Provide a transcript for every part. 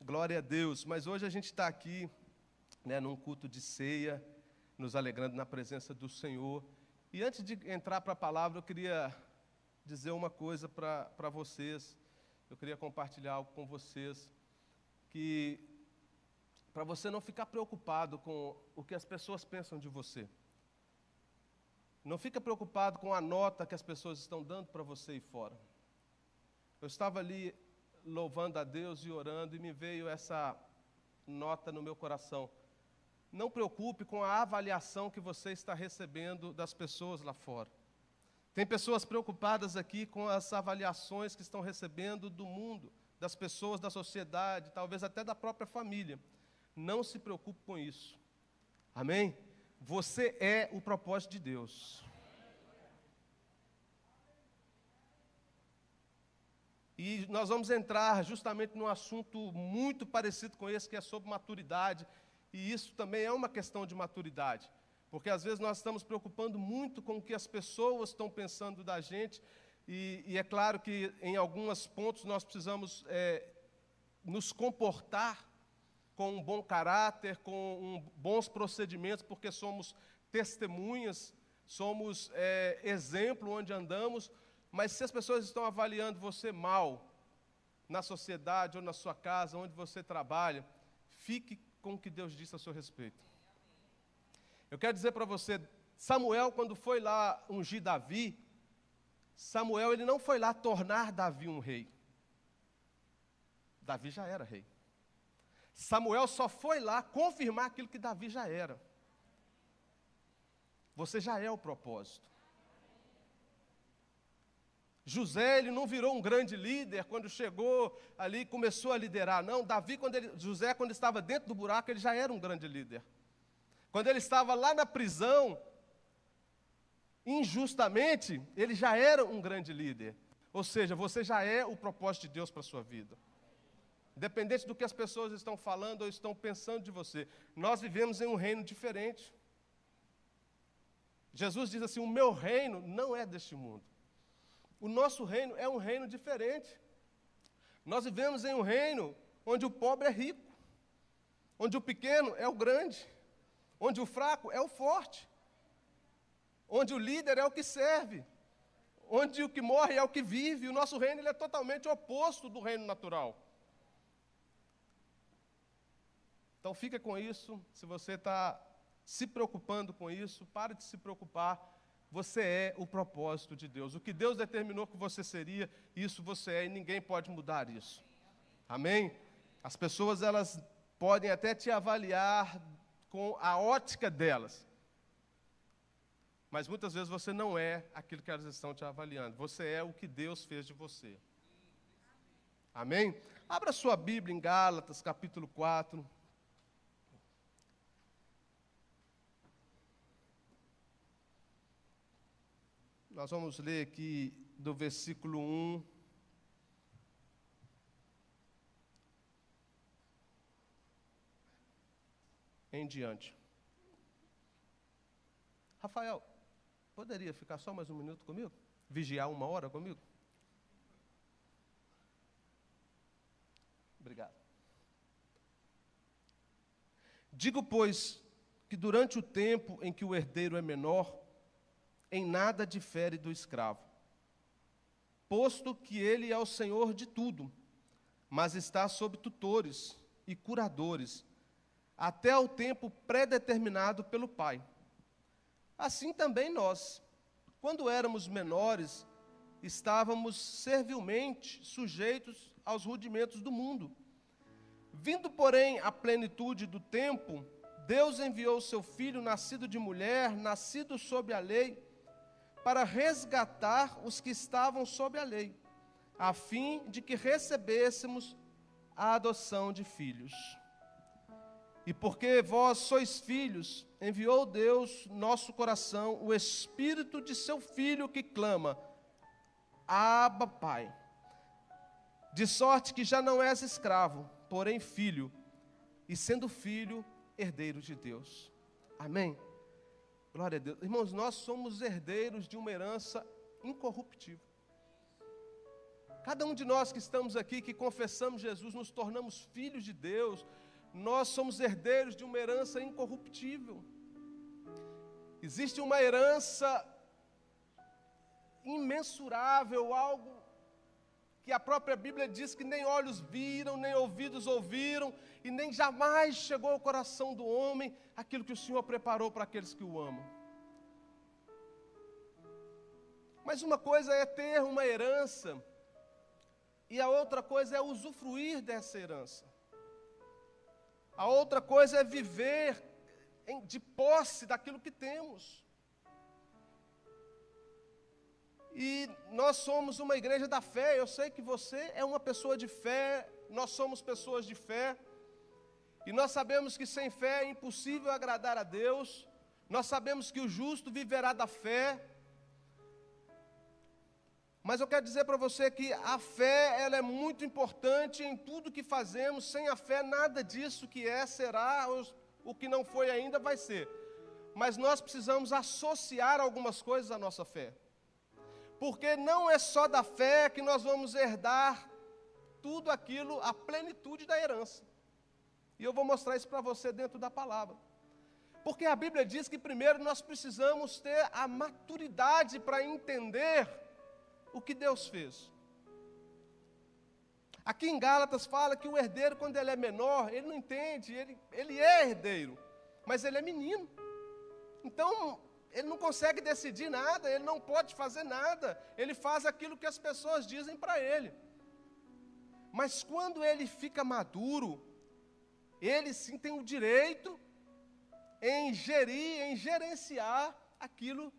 Glória a Deus. Mas hoje a gente está aqui, num culto de ceia, nos alegrando na presença do Senhor. E antes de entrar para a palavra, eu queria dizer uma coisa para vocês. Eu queria compartilhar algo com vocês, que para você não ficar preocupado com o que as pessoas pensam de você. Não fica preocupado com a nota que as pessoas estão dando para você aí fora. Eu estava ali louvando a Deus e orando, e me veio essa nota no meu coração. Não preocupe com a avaliação que você está recebendo das pessoas lá fora. Tem pessoas preocupadas aqui com as avaliações que estão recebendo do mundo, das pessoas, da sociedade, talvez até da própria família. Não se preocupe com isso. Amém? Você é o propósito de Deus. E nós vamos entrar justamente num assunto muito parecido com esse, que é sobre maturidade. E isso também é uma questão de maturidade. Porque às vezes nós estamos preocupando muito com o que as pessoas estão pensando da gente. E é claro que em alguns pontos nós precisamos nos comportar com um bom caráter, com bons procedimentos, porque somos testemunhas, somos exemplo onde andamos. Mas se as pessoas estão avaliando você mal, na sociedade ou na sua casa, onde você trabalha, fique com o que Deus disse a seu respeito. Eu quero dizer para você, Samuel, quando foi lá ungir Davi, Samuel, ele não foi lá tornar Davi um rei. Davi já era rei. Samuel só foi lá confirmar aquilo que Davi já era. Você já é o propósito. José, ele não virou um grande líder quando chegou ali e começou a liderar. Não, José, quando estava dentro do buraco, ele já era um grande líder. Quando ele estava lá na prisão, injustamente, ele já era um grande líder. Ou seja, você já é o propósito de Deus para a sua vida. Independente do que as pessoas estão falando ou estão pensando de você, nós vivemos em um reino diferente. Jesus diz assim, o meu reino não é deste mundo. O nosso reino é um reino diferente. Nós vivemos em um reino onde o pobre é rico, onde o pequeno é o grande, onde o fraco é o forte, onde o líder é o que serve, onde o que morre é o que vive. O nosso reino ele é totalmente oposto do reino natural. Então fica com isso. Se você está se preocupando com isso, pare de se preocupar. Você é o propósito de Deus. O que Deus determinou que você seria, isso você é, e ninguém pode mudar isso. Amém? As pessoas, elas podem até te avaliar com a ótica delas. Mas muitas vezes você não é aquilo que elas estão te avaliando. Você é o que Deus fez de você. Amém? Abra sua Bíblia em Gálatas, capítulo 4. Nós vamos ler aqui do versículo 1 em diante. Rafael, poderia ficar só mais um minuto comigo? Vigiar 1 hora comigo? Obrigado. Digo, pois, que durante o tempo em que o herdeiro é menor, em nada difere do escravo, posto que ele é o senhor de tudo, mas está sob tutores e curadores, até o tempo predeterminado pelo Pai. Assim também nós, quando éramos menores, estávamos servilmente sujeitos aos rudimentos do mundo. Vindo, porém, à plenitude do tempo, Deus enviou o seu Filho, nascido de mulher, nascido sob a lei, para resgatar os que estavam sob a lei, a fim de que recebêssemos a adoção de filhos. E porque vós sois filhos, enviou Deus nosso coração o Espírito de seu Filho que clama, Abba, Pai. De sorte que já não és escravo, porém filho, e sendo filho, herdeiro de Deus. Amém? Glória a Deus. Irmãos, nós somos herdeiros de uma herança incorruptível. Cada um de nós que estamos aqui, que confessamos Jesus, nos tornamos filhos de Deus, nós somos herdeiros de uma herança incorruptível. Existe uma herança imensurável, algo que a própria Bíblia diz que nem olhos viram, nem ouvidos ouviram, e nem jamais chegou ao coração do homem aquilo que o Senhor preparou para aqueles que o amam. Mas uma coisa é ter uma herança, e a outra coisa é usufruir dessa herança. A outra coisa é viver de posse daquilo que temos. E nós somos uma igreja da fé. Eu sei que você é uma pessoa de fé, nós somos pessoas de fé, e nós sabemos que sem fé é impossível agradar a Deus. Nós sabemos que o justo viverá da fé. Mas eu quero dizer para você que a fé, ela é muito importante em tudo que fazemos. Sem a fé, nada disso que é, será, o que não foi ainda vai ser. Mas nós precisamos associar algumas coisas à nossa fé. Porque não é só da fé que nós vamos herdar tudo aquilo, a plenitude da herança. E eu vou mostrar isso para você dentro da palavra. Porque a Bíblia diz que primeiro nós precisamos ter a maturidade para entender o que Deus fez. Aqui em Gálatas fala que o herdeiro, quando ele é menor, ele não entende, ele é herdeiro, mas ele é menino. Então, ele não consegue decidir nada, ele não pode fazer nada, ele faz aquilo que as pessoas dizem para ele. Mas quando ele fica maduro, ele sim tem o direito em gerir, em gerenciar aquilo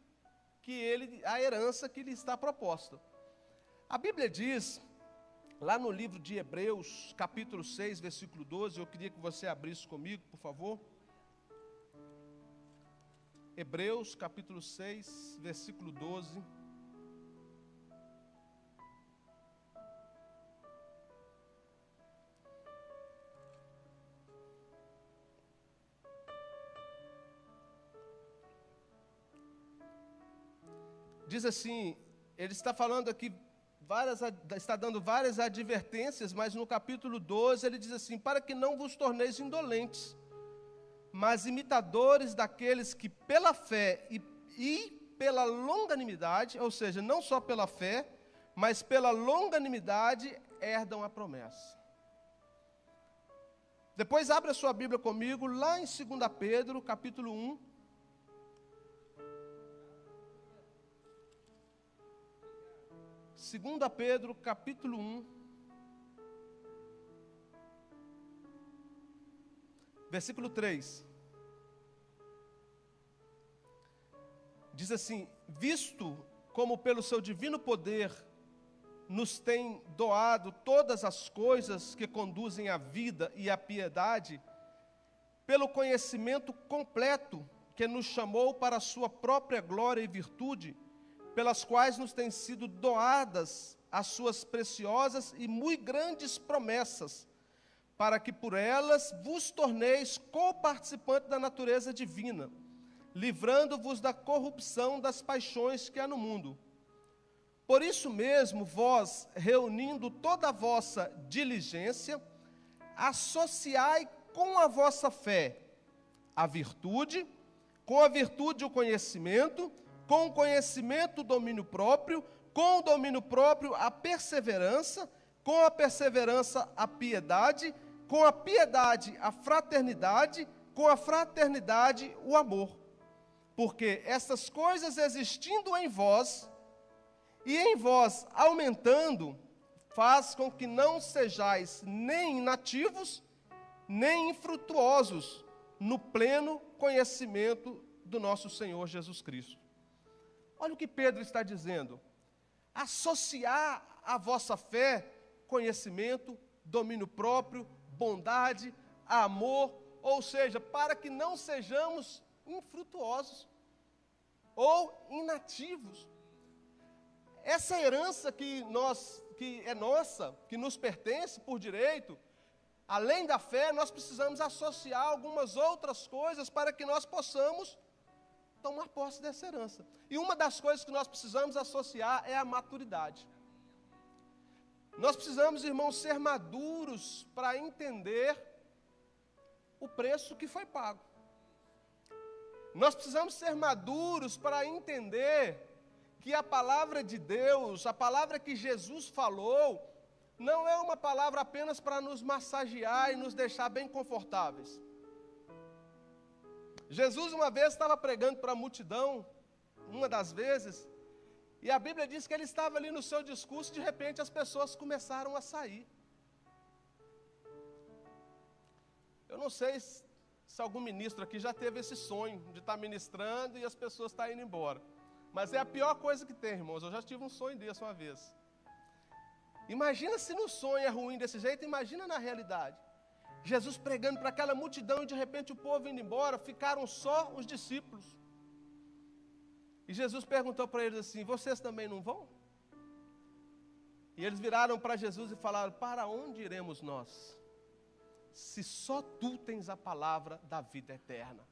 a herança que lhe está proposta. A Bíblia diz, lá no livro de Hebreus, capítulo 6, versículo 12, eu queria que você abrisse comigo, por favor. Hebreus, capítulo 6, versículo 12. Diz assim, ele está falando aqui, está dando várias advertências, mas no capítulo 12 ele diz assim: para que não vos torneis indolentes, mas imitadores daqueles que pela fé e pela longanimidade, ou seja, não só pela fé, mas pela longanimidade, herdam a promessa. Depois abre a sua Bíblia comigo, lá em 2 Pedro, capítulo 1. 2 Pedro, capítulo 1, versículo 3. Diz assim: visto como pelo seu divino poder nos tem doado todas as coisas que conduzem à vida e à piedade, pelo conhecimento completo que nos chamou para a sua própria glória e virtude, pelas quais nos têm sido doadas as suas preciosas e muito grandes promessas, para que por elas vos torneis coparticipantes da natureza divina, livrando-vos da corrupção das paixões que há no mundo. Por isso mesmo, vós, reunindo toda a vossa diligência, associai com a vossa fé a virtude, com a virtude o conhecimento, com o conhecimento o domínio próprio, com o domínio próprio a perseverança, com a perseverança a piedade, com a piedade a fraternidade, com a fraternidade o amor. Porque essas coisas existindo em vós, e em vós aumentando, faz com que não sejais nem inativos, nem infrutuosos no pleno conhecimento do nosso Senhor Jesus Cristo. Olha o que Pedro está dizendo: associar à vossa fé conhecimento, domínio próprio, bondade, amor, ou seja, para que não sejamos infrutuosos ou inativos. Essa herança que é nossa, que nos pertence por direito, além da fé, nós precisamos associar algumas outras coisas para que nós possamos tomar posse dessa herança. E uma das coisas que nós precisamos associar é a maturidade. Nós precisamos, irmãos, ser maduros para entender o preço que foi pago. Nós precisamos ser maduros para entender que a palavra de Deus, a palavra que Jesus falou, não é uma palavra apenas para nos massagear e nos deixar bem confortáveis. Jesus uma vez estava pregando para a multidão, uma das vezes, e a Bíblia diz que ele estava ali no seu discurso, de repente as pessoas começaram a sair. Eu não sei se algum ministro aqui já teve esse sonho de estar ministrando e as pessoas estarem indo embora. Mas é a pior coisa que tem, irmãos. Eu já tive um sonho desse uma vez. Imagina se no sonho é ruim desse jeito, imagina na realidade. Jesus pregando para aquela multidão e de repente o povo indo embora, ficaram só os discípulos. E Jesus perguntou para eles assim: vocês também não vão? E eles viraram para Jesus e falaram: para onde iremos nós? Se só tu tens a palavra da vida eterna.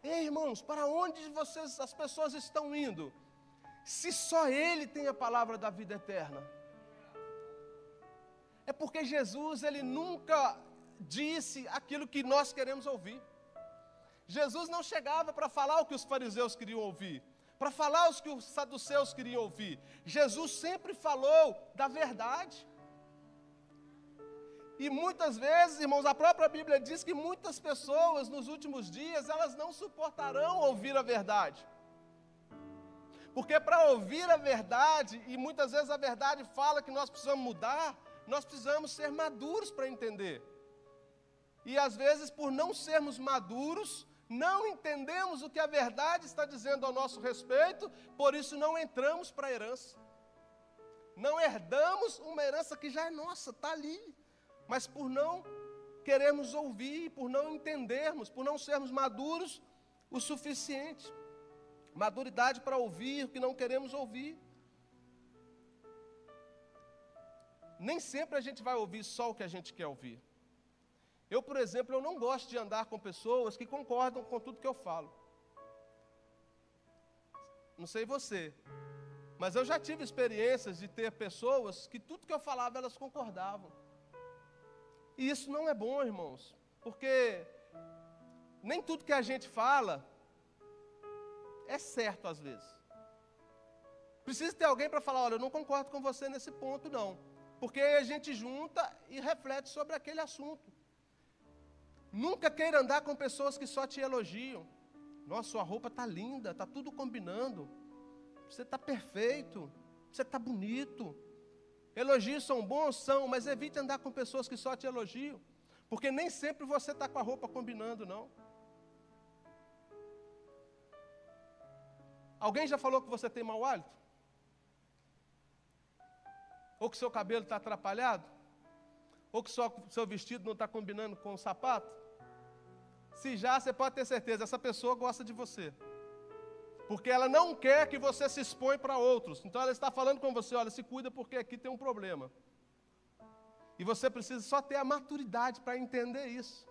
Ei, irmãos, para onde as pessoas estão indo? Se só Ele tem a palavra da vida eterna. É porque Jesus, Ele nunca disse aquilo que nós queremos ouvir. Jesus não chegava para falar o que os fariseus queriam ouvir, para falar o que os saduceus queriam ouvir. Jesus sempre falou da verdade. E muitas vezes, irmãos, a própria Bíblia diz que muitas pessoas nos últimos dias, elas não suportarão ouvir a verdade. Porque para ouvir a verdade, e muitas vezes a verdade fala que nós precisamos mudar, nós precisamos ser maduros para entender. E às vezes, por não sermos maduros, não entendemos o que a verdade está dizendo ao nosso respeito, por isso não entramos para a herança. Não herdamos uma herança que já é nossa, está ali. Mas por não querermos ouvir, por não entendermos, por não sermos maduros o suficiente. Maturidade para ouvir o que não queremos ouvir. Nem sempre a gente vai ouvir só o que a gente quer ouvir. Eu, por exemplo, eu não gosto de andar com pessoas que concordam com tudo que eu falo. Não sei você, mas eu já tive experiências de ter pessoas que tudo que eu falava elas concordavam. E isso não é bom, irmãos, porque nem tudo que a gente fala é certo às vezes. Precisa ter alguém para falar: olha, eu não concordo com você nesse ponto não. Porque aí a gente junta e reflete sobre aquele assunto. Nunca queira andar com pessoas que só te elogiam. Nossa, sua roupa está linda, está tudo combinando. Você está perfeito, você está bonito. Elogios são bons? São, mas evite andar com pessoas que só te elogiam. Porque nem sempre você está com a roupa combinando, não. Alguém já falou que você tem mau hálito? Ou que seu cabelo está atrapalhado? Ou que seu vestido não está combinando com o sapato? Se já, você pode ter certeza, essa pessoa gosta de você. Porque ela não quer que você se exponha para outros. Então ela está falando com você: olha, se cuida porque aqui tem um problema. E você precisa só ter a maturidade para entender isso.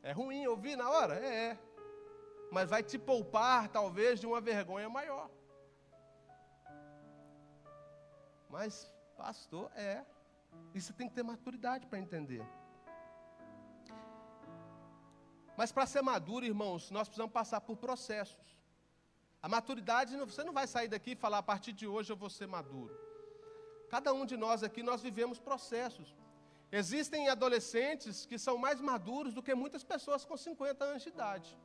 É ruim ouvir na hora? É. Mas vai te poupar, talvez, de uma vergonha maior. Mas, pastor, isso tem que ter maturidade para entender. Mas para ser maduro, irmãos, nós precisamos passar por processos. A maturidade, você não vai sair daqui e falar: a partir de hoje eu vou ser maduro. Cada um de nós aqui, nós vivemos processos. Existem adolescentes que são mais maduros do que muitas pessoas com 50 anos de idade.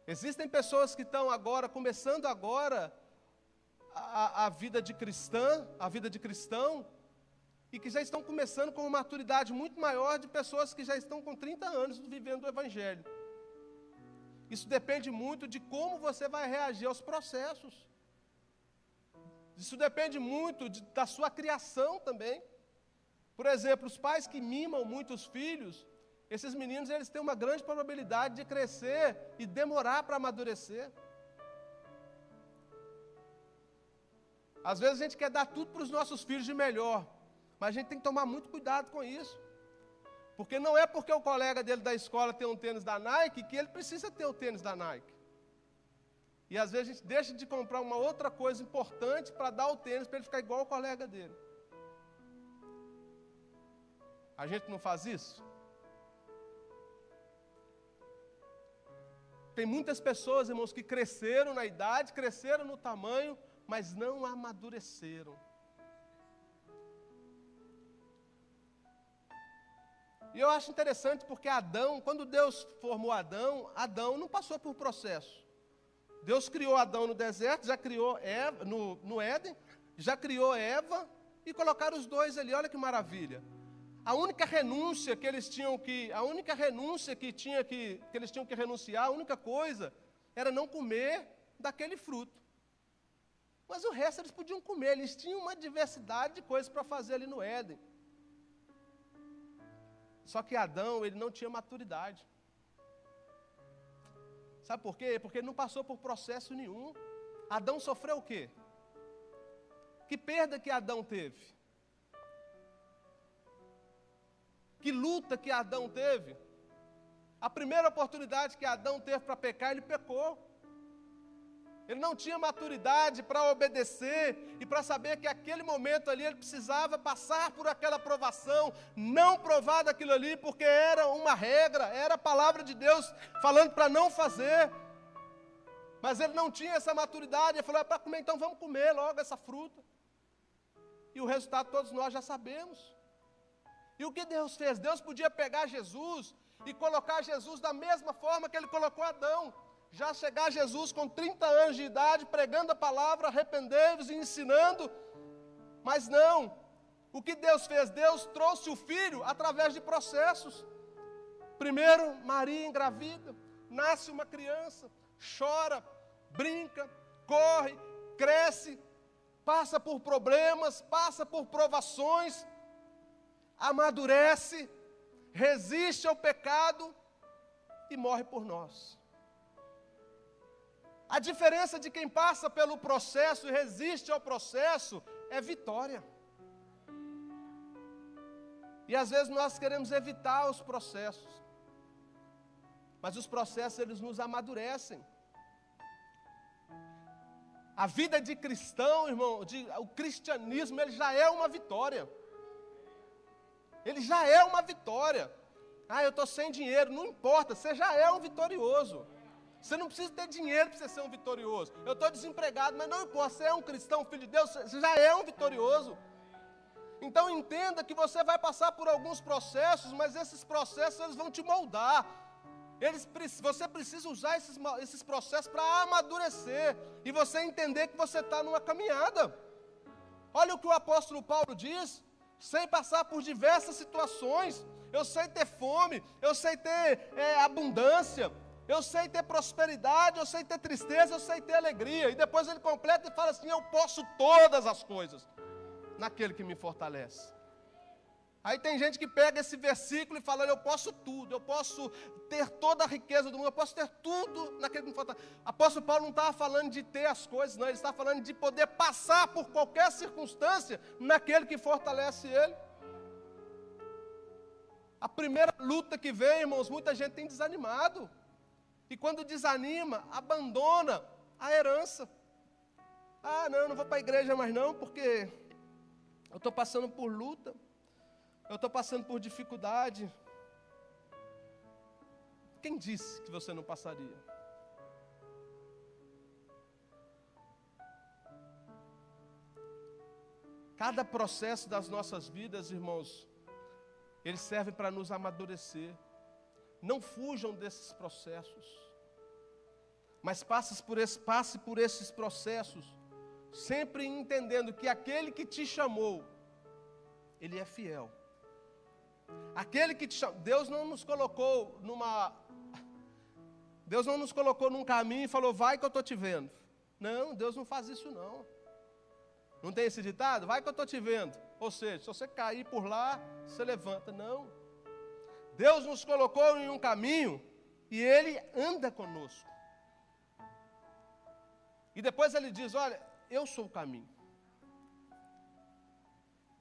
Existem pessoas que estão agora, começando agora, a vida de cristã, a vida de cristão, e que já estão começando com uma maturidade muito maior de pessoas que já estão com 30 anos vivendo o Evangelho. Isso depende muito de como você vai reagir aos processos. Isso depende muito da sua criação também. Por exemplo, os pais que mimam muito os filhos, esses meninos eles têm uma grande probabilidade de crescer e demorar para amadurecer. Às vezes a gente quer dar tudo para os nossos filhos de melhor, mas a gente tem que tomar muito cuidado com isso. Porque não é porque o colega dele da escola tem um tênis da Nike que ele precisa ter o tênis da Nike. E às vezes a gente deixa de comprar uma outra coisa importante para dar o tênis para ele ficar igual o colega dele. A gente não faz isso? Tem muitas pessoas, irmãos, que cresceram na idade, cresceram no tamanho, mas não amadureceram. E eu acho interessante porque Adão, quando Deus formou Adão, Adão não passou por processo. Deus criou Adão no deserto, já criou Eva, no Éden, já criou Eva e colocaram os dois ali, olha que maravilha. A única renúncia que eles tinham que renunciar, a única coisa era não comer daquele fruto. Mas o resto eles podiam comer, eles tinham uma diversidade de coisas para fazer ali no Éden. Só que Adão, ele não tinha maturidade. Sabe por quê? Porque ele não passou por processo nenhum. Adão sofreu o quê? Que perda que Adão teve? Que luta que Adão teve? A primeira oportunidade que Adão teve para pecar, ele pecou. Ele não tinha maturidade para obedecer e para saber que aquele momento ali ele precisava passar por aquela provação, não provar daquilo ali, porque era uma regra, era a palavra de Deus falando para não fazer. Mas ele não tinha essa maturidade, ele falou, é para comer, então vamos comer logo essa fruta. E o resultado todos nós já sabemos. E o que Deus fez? Deus podia pegar Jesus e colocar Jesus da mesma forma que ele colocou Adão. Já chegar Jesus com 30 anos de idade, pregando a palavra, arrependei-vos e ensinando. Mas não. O que Deus fez? Deus trouxe o filho através de processos. Primeiro, Maria engravida, nasce uma criança, chora, brinca, corre, cresce, passa por problemas, passa por provações, amadurece, resiste ao pecado e morre por nós. A diferença de quem passa pelo processo e resiste ao processo é vitória. E às vezes nós queremos evitar os processos. Mas os processos, eles nos amadurecem. A vida de cristão, irmão, o cristianismo, ele já é uma vitória. Ele já é uma vitória. Ah, eu estou sem dinheiro, não importa, você já é um vitorioso. Você não precisa ter dinheiro para você ser um vitorioso. Eu estou desempregado, mas não importa, você é um cristão, filho de Deus, você já é um vitorioso. Então entenda que você vai passar por alguns processos, mas esses processos eles vão te moldar. Você precisa usar esses processos para amadurecer e você entender que você está numa caminhada. Olha o que o apóstolo Paulo diz, sem passar por diversas situações. Eu sei ter fome, eu sei ter abundância, eu sei ter prosperidade, eu sei ter tristeza, eu sei ter alegria. E depois ele completa e fala assim, eu posso todas as coisas naquele que me fortalece. Aí tem gente que pega esse versículo e fala, eu posso tudo, eu posso ter toda a riqueza do mundo, eu posso ter tudo naquele que me fortalece. Apóstolo Paulo não estava falando de ter as coisas, não, ele está falando de poder passar por qualquer circunstância naquele que fortalece ele. A primeira luta que vem, irmãos, muita gente tem desanimado. E quando desanima, abandona a herança. Ah, não vou para a igreja mais não, porque eu estou passando por luta. Eu estou passando por dificuldade. Quem disse que você não passaria? Cada processo das nossas vidas, irmãos, eles servem para nos amadurecer. Não fujam desses processos. Mas passe por esses processos, sempre entendendo que aquele que te chamou, ele é fiel. Aquele que te chamou, Deus não nos colocou num caminho e falou, vai que eu estou te vendo. Não, Deus não faz isso não. Não tem esse ditado? Vai que eu estou te vendo. Ou seja, se você cair por lá, você levanta. Não. Deus nos colocou em um caminho e Ele anda conosco. E depois Ele diz, olha, eu sou o caminho.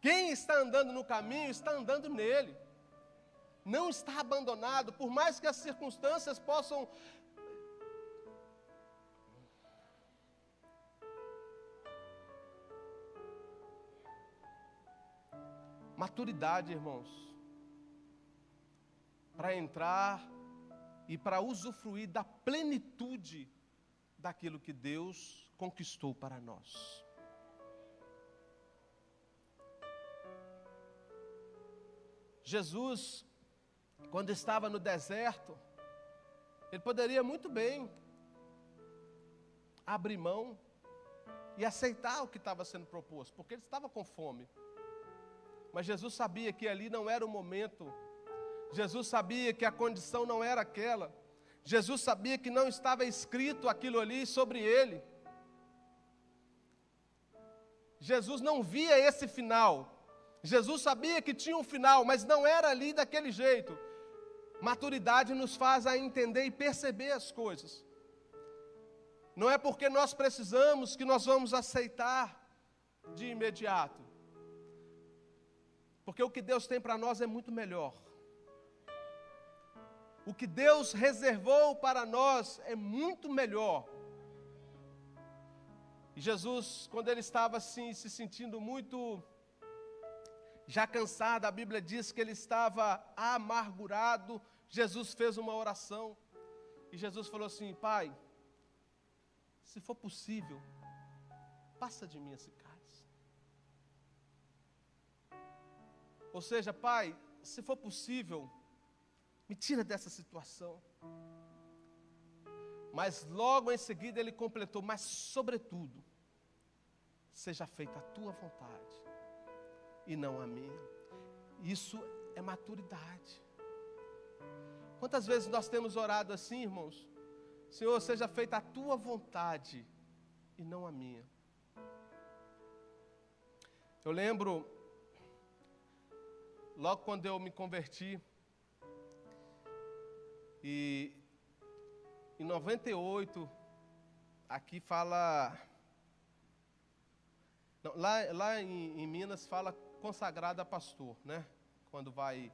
Quem está andando no caminho, está andando nele. Não está abandonado, por mais que as circunstâncias possam Maturidade, irmãos, para entrar e para usufruir da plenitude daquilo que Deus conquistou para nós. Jesus, quando estava no deserto, ele poderia muito bem abrir mão e aceitar o que estava sendo proposto, porque ele estava com fome. Mas Jesus sabia que ali não era o momento. Jesus sabia que a condição não era aquela. Jesus sabia que não estava escrito aquilo ali sobre ele. Jesus não via esse final. Jesus sabia que tinha um final, mas não era ali daquele jeito. Maturidade nos faz a entender e perceber as coisas. Não é porque nós precisamos que nós vamos aceitar de imediato. Porque o que Deus tem para nós é muito melhor. O que Deus reservou para nós é muito melhor. E Jesus, quando ele estava assim, se sentindo muito já cansado, a Bíblia diz que ele estava amargurado. Jesus fez uma oração. E Jesus falou assim: Pai, se for possível, passa de mim esse cálice. Ou seja, Pai, se for possível, me tira dessa situação. Mas logo em seguida ele completou: mas sobretudo, seja feita a tua vontade e não a minha. Isso é maturidade. Quantas vezes nós temos orado assim, irmãos? Senhor, seja feita a tua vontade e não a minha. Eu lembro, logo quando eu me converti, e em 98, aqui fala, não, lá em Minas fala consagrado a pastor, né? Quando vai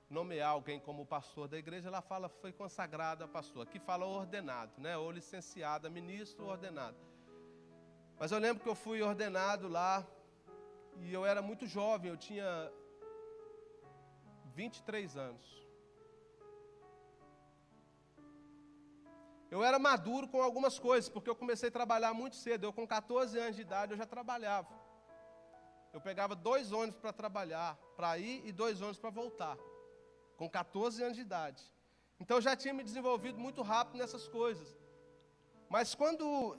nomear alguém como pastor da igreja, ela fala foi consagrado a pastor. Aqui fala ordenado, né? Ou licenciado a ministro, ordenado. Mas eu lembro que eu fui ordenado lá, e eu era muito jovem, eu tinha 23 anos. Eu era maduro com algumas coisas, porque eu comecei a trabalhar muito cedo. Eu com 14 anos de idade eu já trabalhava. Eu pegava 2 ônibus para trabalhar, para ir, e 2 ônibus para voltar. Com 14 anos de idade. Então eu já tinha me desenvolvido muito rápido nessas coisas. Mas quando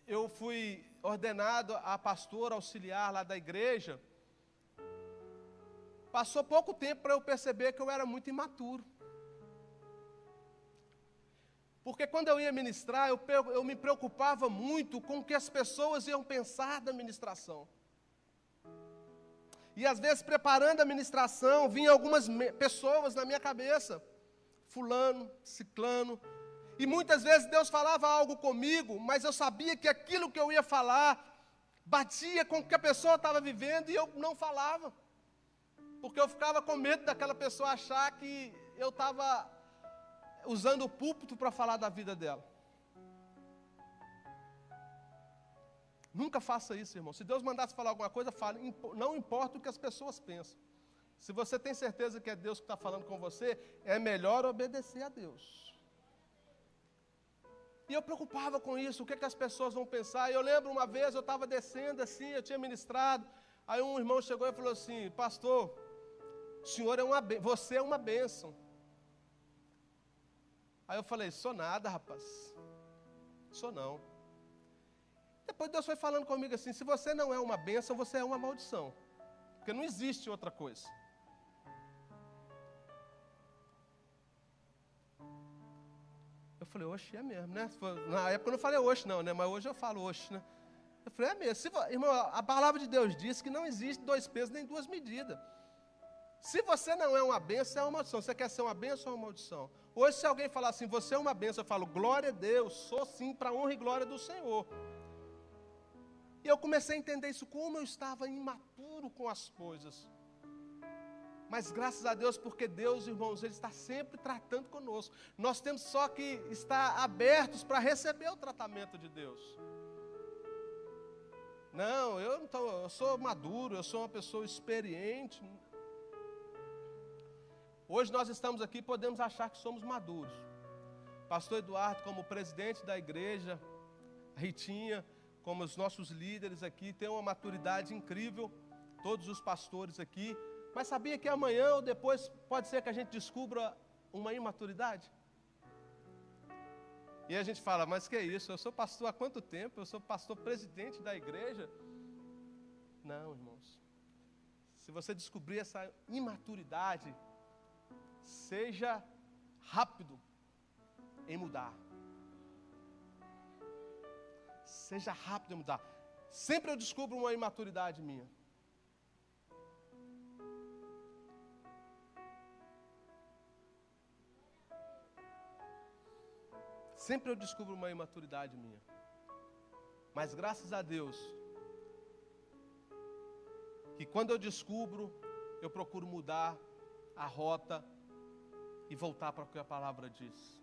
eu fui ordenado a pastor auxiliar lá da igreja, passou pouco tempo para eu perceber que eu era muito imaturo. Porque quando eu ia ministrar, eu me preocupava muito com o que as pessoas iam pensar da ministração. E às vezes, preparando a ministração, vinham algumas pessoas na minha cabeça. Fulano, ciclano. E muitas vezes Deus falava algo comigo, mas eu sabia que aquilo que eu ia falar batia com o que a pessoa estava vivendo e eu não falava. Porque eu ficava com medo daquela pessoa achar que eu estava usando o púlpito para falar da vida dela. Nunca faça isso, irmão. Se Deus mandasse falar alguma coisa, fale. Não importa o que as pessoas pensam. Se você tem certeza que é Deus que está falando com você, é melhor obedecer a Deus. E eu preocupava com isso, o que as pessoas vão pensar. E eu lembro uma vez, eu estava descendo assim, eu tinha ministrado. Aí um irmão chegou e falou assim: pastor, o senhor você é uma bênção. Aí eu falei: sou nada, rapaz. Sou não. Depois Deus foi falando comigo assim: se você não é uma bênção, você é uma maldição. Porque não existe outra coisa. Eu falei: oxe, é mesmo, né? Na época eu não falei oxe não, né? Mas hoje eu falo oxe, né? Eu falei: é mesmo. Irmão, a palavra de Deus diz que não existe 2 pesos nem 2 medidas. Se você não é uma bênção, é uma maldição. Você quer ser uma bênção ou uma maldição? Hoje, se alguém falar assim: você é uma bênção, eu falo: glória a Deus, sou sim, para a honra e glória do Senhor. E eu comecei a entender isso, como eu estava imaturo com as coisas. Mas graças a Deus, porque Deus, irmãos, Ele está sempre tratando conosco. Nós temos só que estar abertos para receber o tratamento de Deus. Não, eu sou maduro, eu sou uma pessoa experiente. Hoje nós estamos aqui, podemos achar que somos maduros. Pastor Eduardo, como presidente da igreja, a Ritinha, como os nossos líderes aqui, tem uma maturidade incrível, todos os pastores aqui. Mas sabia que amanhã ou depois pode ser que a gente descubra uma imaturidade? E a gente fala, mas que é isso? Eu sou pastor há quanto tempo? Eu sou pastor presidente da igreja? Não, irmãos. Se você descobrir essa imaturidade, seja rápido em mudar. Seja rápido em mudar. Sempre eu descubro uma imaturidade minha. Sempre eu descubro uma imaturidade minha. Mas graças a Deus, que quando eu descubro, eu procuro mudar a rota e voltar para o que a palavra diz.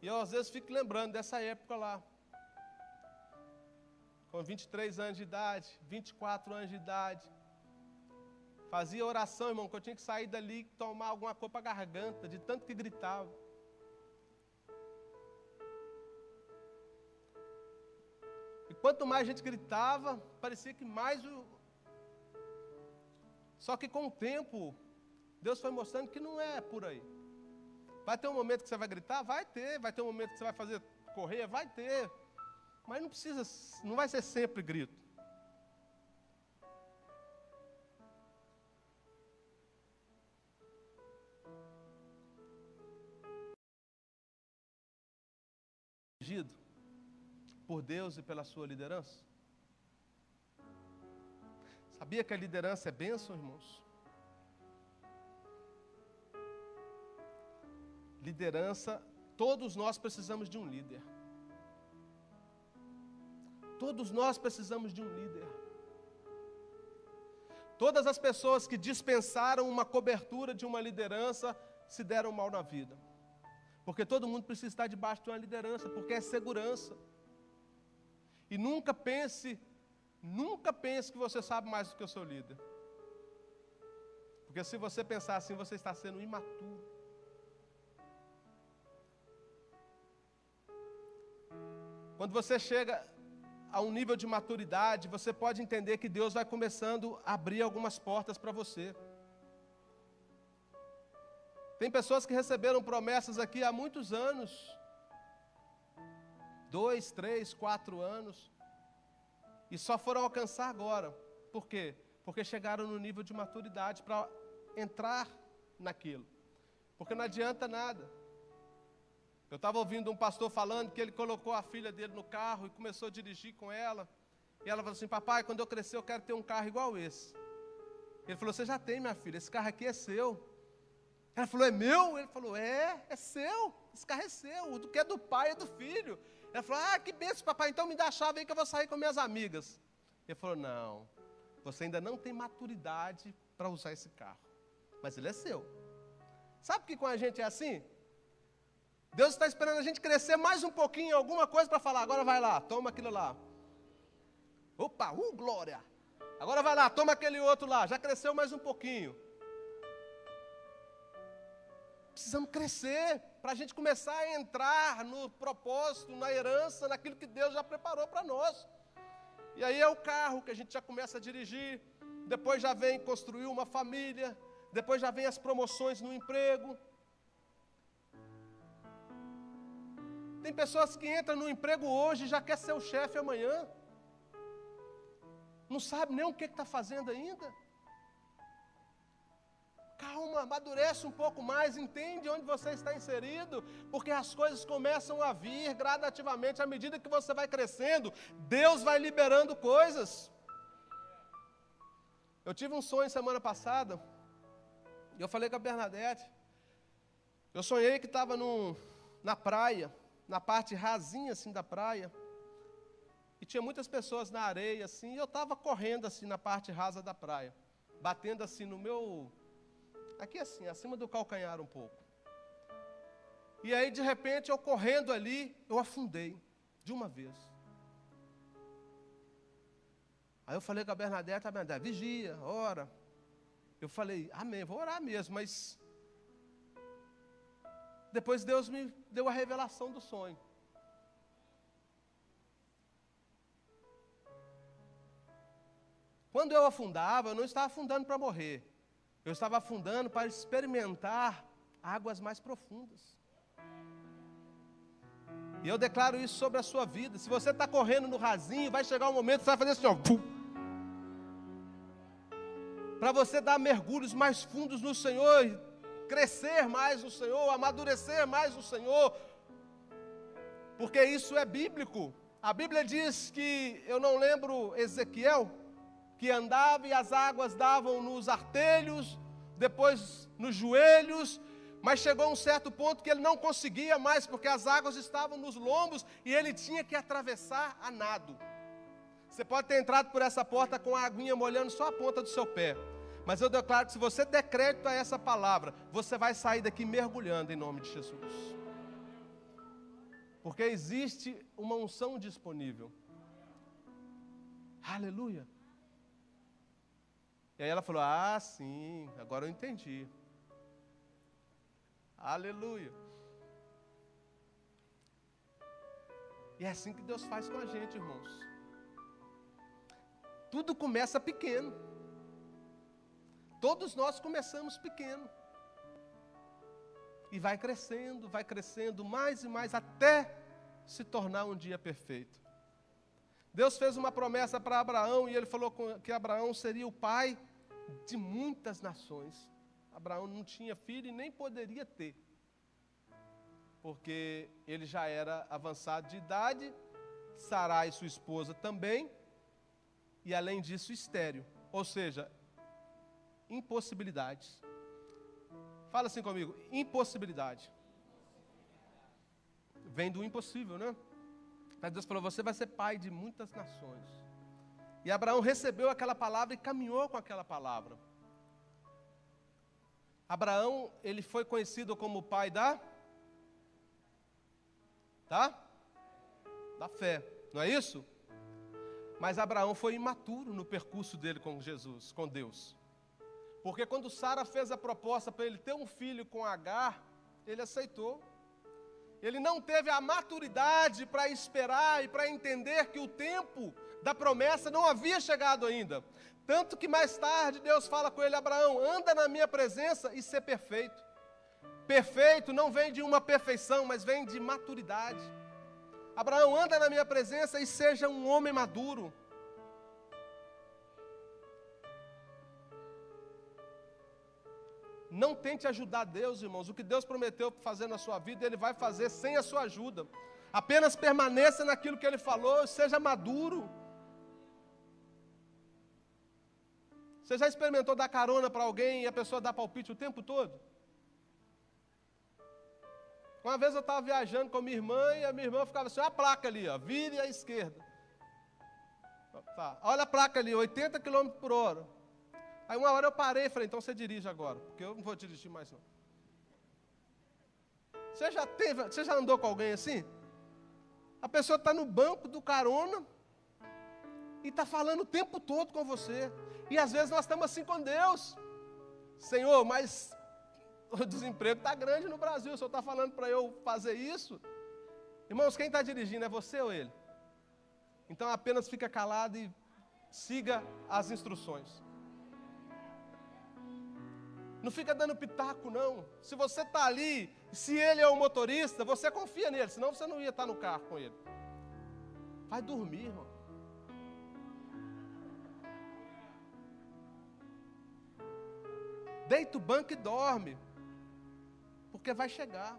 E eu às vezes fico lembrando dessa época lá. Com 23 anos de idade, 24 anos de idade. Fazia oração, irmão, que eu tinha que sair dali e tomar alguma coisa para a garganta, de tanto que gritava. E quanto mais a gente gritava, parecia que mais o... Só que com o tempo, Deus foi mostrando que não é por aí. Vai ter um momento que você vai gritar? Vai ter. Vai ter um momento que você vai fazer correr? Vai ter. Mas não precisa, não vai ser sempre grito. Por Deus e pela sua liderança? Sabia que a liderança é bênção, irmãos? Liderança, todos nós precisamos de um líder. Todos nós precisamos de um líder. Todas as pessoas que dispensaram uma cobertura de uma liderança se deram mal na vida. Porque todo mundo precisa estar debaixo de uma liderança, porque é segurança. E nunca pense que você sabe mais do que o seu líder. Porque se você pensar assim, você está sendo imaturo. Quando você chega a um nível de maturidade, você pode entender que Deus vai começando a abrir algumas portas para você. Tem pessoas que receberam promessas aqui há muitos anos, 2, 3, 4 anos, e só foram alcançar agora. Por quê? Porque chegaram no nível de maturidade para entrar naquilo. Porque não adianta nada. Eu estava ouvindo um pastor falando que ele colocou a filha dele no carro e começou a dirigir com ela. E ela falou assim, papai, quando eu crescer eu quero ter um carro igual esse. Ele falou, você já tem, minha filha, esse carro aqui é seu. Ela falou, é meu? Ele falou, é seu, esse carro é seu, o que é do pai é do filho. Ela falou, que bênção, papai, então me dá a chave aí que eu vou sair com minhas amigas. Ele falou, não, você ainda não tem maturidade para usar esse carro, mas ele é seu. Sabe que com a gente é assim? Deus está esperando a gente crescer mais um pouquinho, alguma coisa para falar, agora vai lá, toma aquilo lá. Opa, glória! Agora vai lá, toma aquele outro lá, já cresceu mais um pouquinho. Precisamos crescer para a gente começar a entrar no propósito, na herança, naquilo que Deus já preparou para nós. E aí é o carro que a gente já começa a dirigir, depois já vem construir uma família, depois já vem as promoções no emprego. Tem pessoas que entram no emprego hoje e já quer ser o chefe amanhã. Não sabe nem o que está fazendo ainda. Calma, amadurece um pouco mais, entende onde você está inserido, porque as coisas começam a vir gradativamente, à medida que você vai crescendo, Deus vai liberando coisas. Eu tive um sonho semana passada, e eu falei com a Bernadette, eu sonhei que estava na praia, na parte rasinha assim da praia, e tinha muitas pessoas na areia assim, e eu estava correndo assim na parte rasa da praia, batendo assim no meu... aqui assim, acima do calcanhar um pouco. E aí, de repente, eu correndo ali, eu afundei. de uma vez. Aí eu falei com a Bernadette, vigia, ora. Eu falei, amém, vou orar mesmo, mas depois Deus me deu a revelação do sonho. Quando eu afundava, eu não estava afundando para morrer. Eu estava afundando para experimentar águas mais profundas. E eu declaro isso sobre a sua vida. Se você está correndo no rasinho, vai chegar um momento que você vai fazer assim, ó. Para você dar mergulhos mais fundos no Senhor, crescer mais no Senhor, amadurecer mais no Senhor. Porque isso é bíblico. A Bíblia diz que, eu não lembro Ezequiel, que andava e as águas davam nos artelhos, depois nos joelhos, mas chegou um certo ponto que ele não conseguia mais, porque as águas estavam nos lombos e ele tinha que atravessar a nado. Você pode ter entrado por essa porta com a aguinha molhando só a ponta do seu pé, mas eu declaro que se você der crédito a essa palavra, você vai sair daqui mergulhando em nome de Jesus. Porque existe uma unção disponível. Aleluia. E aí ela falou, sim, agora eu entendi. Aleluia. E é assim que Deus faz com a gente, irmãos. Tudo começa pequeno. Todos nós começamos pequeno. E vai crescendo mais e mais, até se tornar um dia perfeito. Deus fez uma promessa para Abraão, e ele falou que Abraão seria o pai de muitas nações. Abraão não tinha filho e nem poderia ter, porque ele já era avançado de idade, Sarai, sua esposa, também, e além disso, estéril, ou seja, impossibilidades. Fala assim comigo, impossibilidade. Vem do impossível, né? Mas Deus falou, você vai ser pai de muitas nações. E Abraão recebeu aquela palavra e caminhou com aquela palavra. Abraão, ele foi conhecido como o pai da fé, não é isso? Mas Abraão foi imaturo no percurso dele com Jesus, com Deus. Porque quando Sara fez a proposta para ele ter um filho com Agar, ele aceitou. Ele não teve a maturidade para esperar e para entender que o tempo da promessa não havia chegado ainda. Tanto que mais tarde Deus fala com ele, Abraão, anda na minha presença e ser perfeito. Perfeito não vem de uma perfeição, mas vem de maturidade. Abraão, anda na minha presença e seja um homem maduro. Não tente ajudar Deus, irmãos. O que Deus prometeu fazer na sua vida, Ele vai fazer sem a sua ajuda. Apenas permaneça naquilo que Ele falou, seja maduro. Você já experimentou dar carona para alguém e a pessoa dar palpite o tempo todo? Uma vez eu estava viajando com a minha irmã e a minha irmã ficava assim, olha a placa ali, ó, vire à esquerda. Tá, olha a placa ali, 80 km por hora. Aí uma hora eu parei e falei, então você dirige agora, porque eu não vou dirigir mais não. Você já andou com alguém assim? A pessoa está no banco do carona e está falando o tempo todo com você. E às vezes nós estamos assim com Deus. Senhor, mas o desemprego está grande no Brasil, o Senhor está falando para eu fazer isso? Irmãos, quem está dirigindo, é você ou ele? Então apenas fica calado e siga as instruções. Não fica dando pitaco, não. Se você está ali, se ele é o motorista, você confia nele, senão você não ia estar no carro com ele. Vai dormir, irmão. Deita o banco e dorme, porque vai chegar.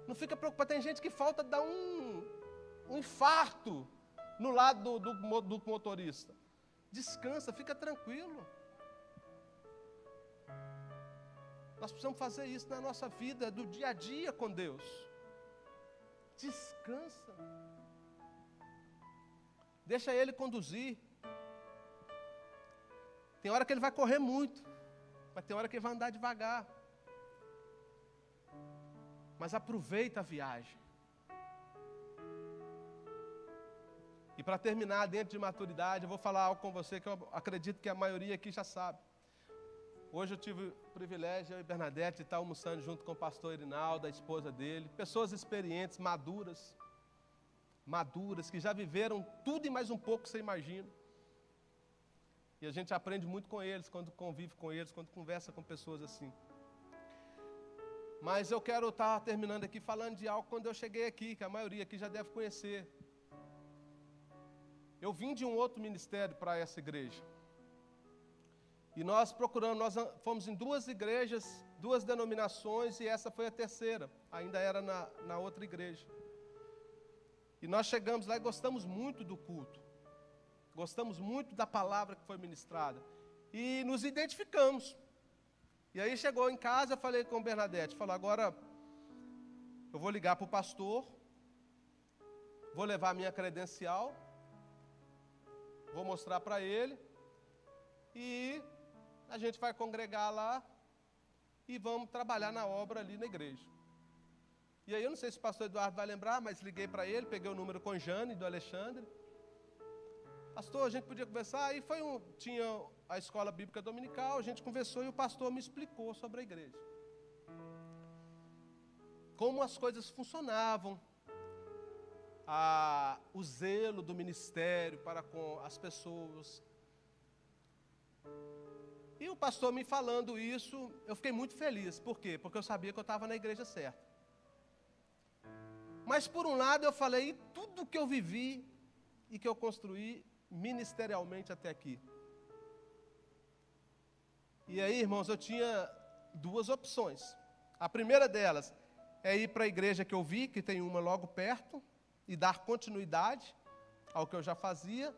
Não fica preocupado, tem gente que falta dar um infarto no lado do motorista. Descansa, fica tranquilo. Nós precisamos fazer isso na nossa vida, do dia a dia com Deus. Descansa. Deixa Ele conduzir. Tem hora que Ele vai correr muito, mas tem hora que Ele vai andar devagar. Mas aproveita a viagem. E para terminar, dentro de maturidade, eu vou falar algo com você que eu acredito que a maioria aqui já sabe. Hoje eu tive o privilégio, eu e Bernadette, de estar almoçando junto com o pastor Irinaldo, a esposa dele, pessoas experientes, maduras, que já viveram tudo e mais um pouco que você imagina. E a gente aprende muito com eles, quando convive com eles, quando conversa com pessoas assim. Mas eu quero estar terminando aqui falando de algo quando eu cheguei aqui, que a maioria aqui já deve conhecer. Eu vim de um outro ministério para essa igreja. E nós procuramos, nós fomos em 2 igrejas, 2 denominações, e essa foi a terceira. Ainda era na outra igreja. E nós chegamos lá e gostamos muito do culto. Gostamos muito da palavra que foi ministrada. E nos identificamos. E aí chegou em casa, eu falei com Bernadette, falou, agora eu vou ligar para o pastor, vou levar a minha credencial, vou mostrar para ele, e a gente vai congregar lá e vamos trabalhar na obra ali na igreja. E aí eu não sei se o pastor Eduardo vai lembrar, mas liguei para ele, peguei o número com a Jane, do Alexandre. Pastor, a gente podia conversar, aí tinha a escola bíblica dominical, a gente conversou e o pastor me explicou sobre a igreja. Como as coisas funcionavam, o zelo do ministério para com as pessoas. E o pastor me falando isso, eu fiquei muito feliz. Por quê? Porque eu sabia que eu estava na igreja certa. Mas por um lado eu falei, tudo que eu vivi e que eu construí ministerialmente até aqui. E aí, irmãos, eu tinha 2 opções. A primeira delas é ir para a igreja que eu vi, que tem uma logo perto, e dar continuidade ao que eu já fazia,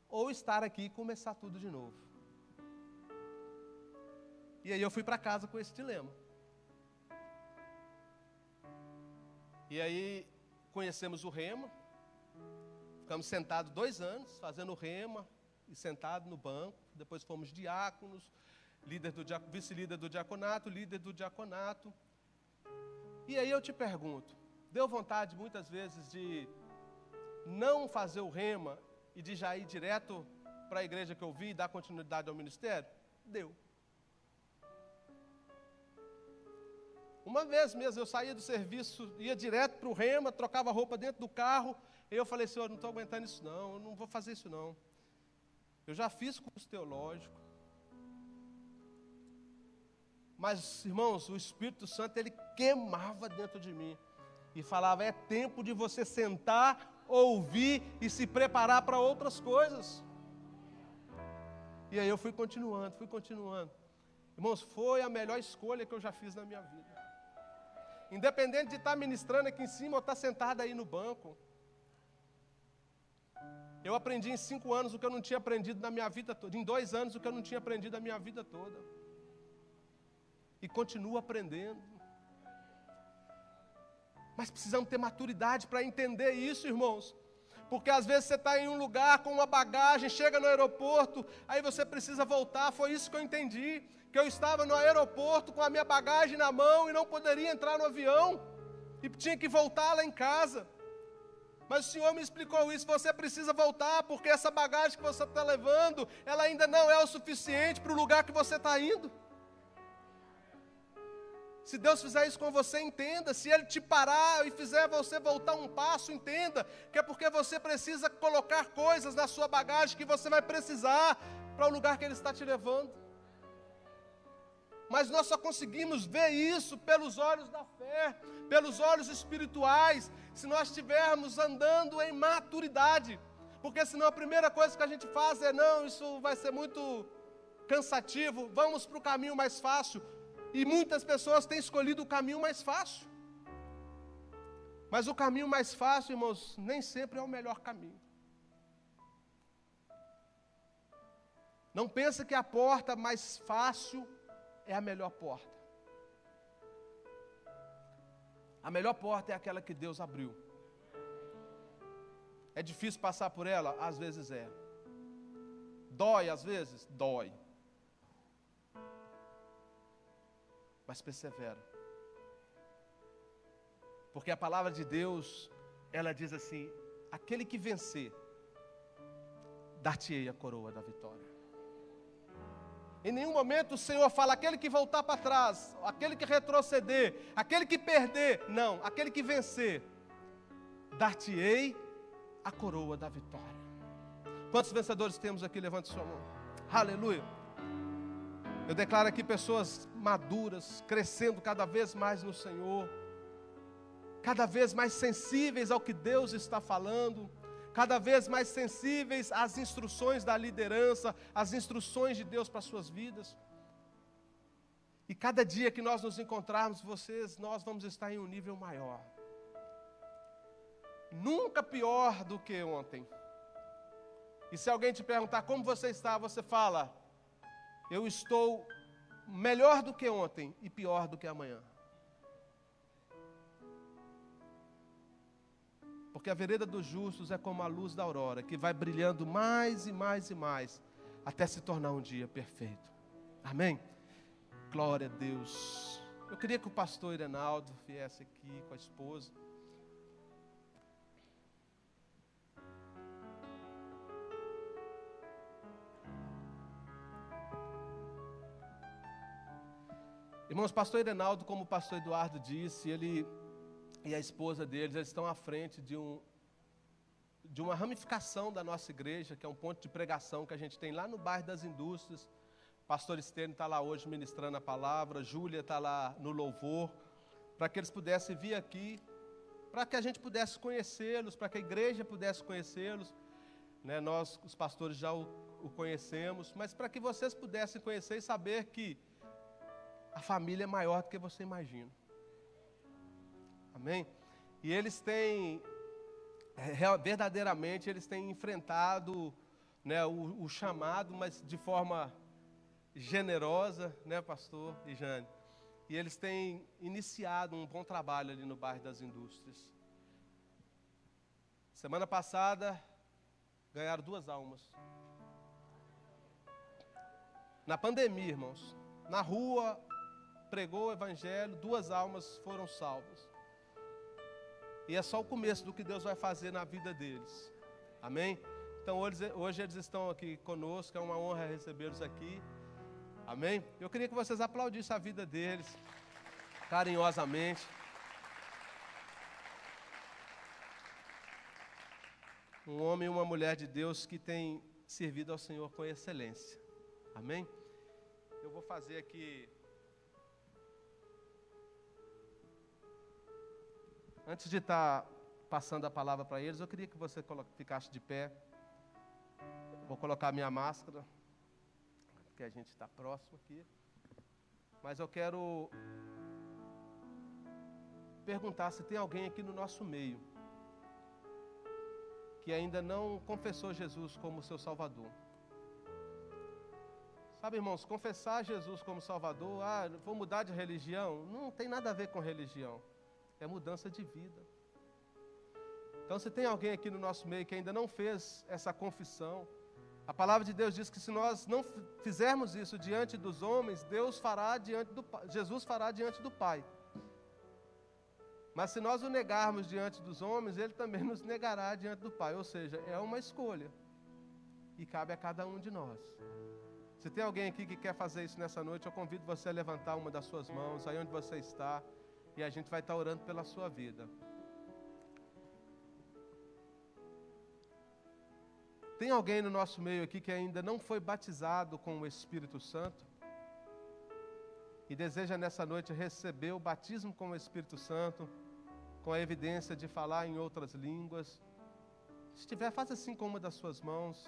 ou estar aqui e começar tudo de novo. E aí eu fui para casa com esse dilema. E aí conhecemos o Rema, ficamos sentados 2 anos, fazendo Rema, e sentados no banco, depois fomos diáconos, vice-líder do diaconato, líder do diaconato. E aí eu te pergunto, deu vontade muitas vezes de não fazer o Rema e de já ir direto para a igreja que eu vi e dar continuidade ao ministério? Deu. Uma vez mesmo, eu saía do serviço, ia direto para o Rema, trocava roupa dentro do carro, e eu falei, Senhor, não estou aguentando isso não, eu não vou fazer isso não. Eu já fiz curso teológico. Mas, irmãos, o Espírito Santo, ele queimava dentro de mim. E falava, é tempo de você sentar, ouvir e se preparar para outras coisas. E aí eu fui continuando. Irmãos, foi a melhor escolha que eu já fiz na minha vida. Independente de estar ministrando aqui em cima ou estar sentado aí no banco. Eu aprendi em 5 anos o que eu não tinha aprendido na minha vida toda. Em 2 anos o que eu não tinha aprendido na minha vida toda. E continuo aprendendo. Mas precisamos ter maturidade para entender isso, irmãos. Porque às vezes você está em um lugar com uma bagagem, chega no aeroporto, aí você precisa voltar. Foi isso que eu entendi. Que eu estava no aeroporto com a minha bagagem na mão e não poderia entrar no avião. E tinha que voltar lá em casa. Mas o Senhor me explicou isso, você precisa voltar, porque essa bagagem que você está levando, ela ainda não é o suficiente para o lugar que você está indo. Se Deus fizer isso com você, entenda. Se Ele te parar e fizer você voltar um passo, entenda que é porque você precisa colocar coisas na sua bagagem que você vai precisar para o lugar que Ele está te levando. Mas nós só conseguimos ver isso pelos olhos da fé, pelos olhos espirituais, se nós estivermos andando em maturidade. Porque senão a primeira coisa que a gente faz é, não, isso vai ser muito cansativo, vamos para o caminho mais fácil. E muitas pessoas têm escolhido o caminho mais fácil. Mas o caminho mais fácil, irmãos, nem sempre é o melhor caminho. Não pensa que a porta mais fácil é a melhor porta. A melhor porta é aquela que Deus abriu. É difícil passar por ela? Às vezes é. Dói às vezes? Dói. Mas persevera. Porque a palavra de Deus, ela diz assim, aquele que vencer, dar-te-ei a coroa da vitória. Em nenhum momento o Senhor fala, aquele que voltar para trás, aquele que retroceder, aquele que perder. Não, aquele que vencer, dar-te-ei a coroa da vitória. Quantos vencedores temos aqui? Levante sua mão. Aleluia. Eu declaro aqui pessoas maduras, crescendo cada vez mais no Senhor, cada vez mais sensíveis ao que Deus está falando, cada vez mais sensíveis às instruções da liderança, às instruções de Deus para as suas vidas. E cada dia que nós nos encontrarmos, nós vamos estar em um nível maior. Nunca pior do que ontem. E se alguém te perguntar como você está, você fala, eu estou melhor do que ontem e pior do que amanhã. Porque a vereda dos justos é como a luz da aurora, que vai brilhando mais e mais e mais, até se tornar um dia perfeito. Amém? Glória a Deus. Eu queria que o pastor Irenaldo viesse aqui com a esposa. Irmãos, pastor Irenaldo, como o pastor Eduardo disse, ele e a esposa deles, eles estão à frente de uma ramificação da nossa igreja, que é um ponto de pregação que a gente tem lá no bairro das Indústrias. O pastor Estênio está lá hoje ministrando a palavra, Júlia está lá no louvor, para que eles pudessem vir aqui, para que a gente pudesse conhecê-los, para que a igreja pudesse conhecê-los. Né? Nós, os pastores, já o conhecemos, mas para que vocês pudessem conhecer e saber que a família é maior do que você imagina. Amém? E eles têm, verdadeiramente, eles têm enfrentado, né, o chamado, mas de forma generosa, né, pastor e Jane? E eles têm iniciado um bom trabalho ali no bairro das Indústrias. Semana passada, ganharam 2 almas. Na pandemia, irmãos, na rua, pregou o evangelho, 2 almas foram salvas. E é só o começo do que Deus vai fazer na vida deles. Amém? Então hoje eles estão aqui conosco, é uma honra recebê-los aqui. Amém? Eu queria que vocês aplaudissem a vida deles, carinhosamente. Um homem e uma mulher de Deus que tem servido ao Senhor com excelência. Amém? Eu vou fazer aqui... Antes de estar passando a palavra para eles, eu queria que você ficasse de pé. Vou colocar a minha máscara, porque a gente está próximo aqui. Mas eu quero perguntar se tem alguém aqui no nosso meio que ainda não confessou Jesus como seu Salvador. Sabe, irmãos, confessar Jesus como Salvador, vou mudar de religião, não tem nada a ver com religião. É mudança de vida. Então, se tem alguém aqui no nosso meio que ainda não fez essa confissão, a palavra de Deus diz que se nós não fizermos isso diante dos homens, Jesus fará diante do Pai. Mas se nós o negarmos diante dos homens, Ele também nos negará diante do Pai. Ou seja, é uma escolha. E cabe a cada um de nós. Se tem alguém aqui que quer fazer isso nessa noite, eu convido você a levantar uma das suas mãos, aí onde você está. E a gente vai estar orando pela sua vida. Tem alguém no nosso meio aqui que ainda não foi batizado com o Espírito Santo? E deseja nessa noite receber o batismo com o Espírito Santo, com a evidência de falar em outras línguas? Se tiver, faça assim com uma das suas mãos.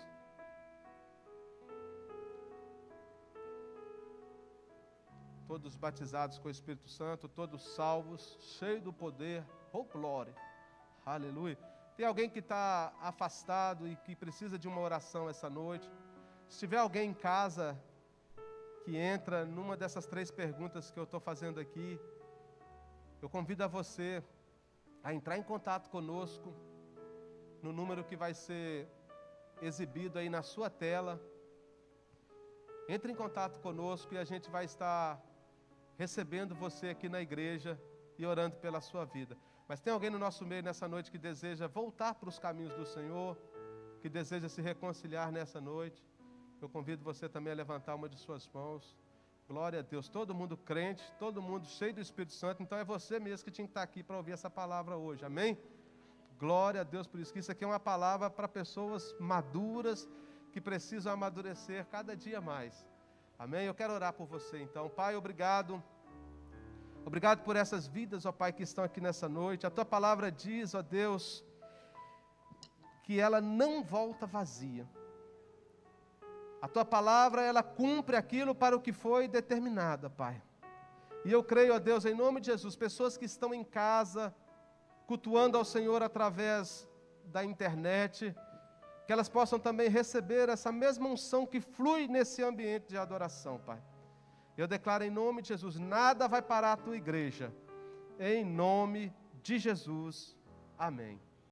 Todos batizados com o Espírito Santo, todos salvos, cheios do poder, glória, aleluia. Tem alguém que está afastado e que precisa de uma oração essa noite? Se tiver alguém em casa que entra numa dessas 3 perguntas que eu estou fazendo aqui, eu convido a você a entrar em contato conosco no número que vai ser exibido aí na sua tela. Entre em contato conosco e a gente vai estar recebendo você aqui na igreja e orando pela sua vida. Mas tem alguém no nosso meio nessa noite que deseja voltar para os caminhos do Senhor, que deseja se reconciliar nessa noite? Eu convido você também a levantar uma de suas mãos. Glória a Deus, todo mundo crente, todo mundo cheio do Espírito Santo, então é você mesmo que tinha que estar aqui para ouvir essa palavra hoje, amém? Glória a Deus por isso, que isso aqui é uma palavra para pessoas maduras, que precisam amadurecer cada dia mais, amém? Eu quero orar por você então. Pai, obrigado por essas vidas, ó Pai, que estão aqui nessa noite. A Tua palavra diz, ó Deus, que ela não volta vazia. A Tua palavra, ela cumpre aquilo para o que foi determinada, Pai. E eu creio, ó Deus, em nome de Jesus, pessoas que estão em casa, cultuando ao Senhor através da internet, que elas possam também receber essa mesma unção que flui nesse ambiente de adoração, Pai. Eu declaro em nome de Jesus, nada vai parar a Tua igreja. Em nome de Jesus, amém.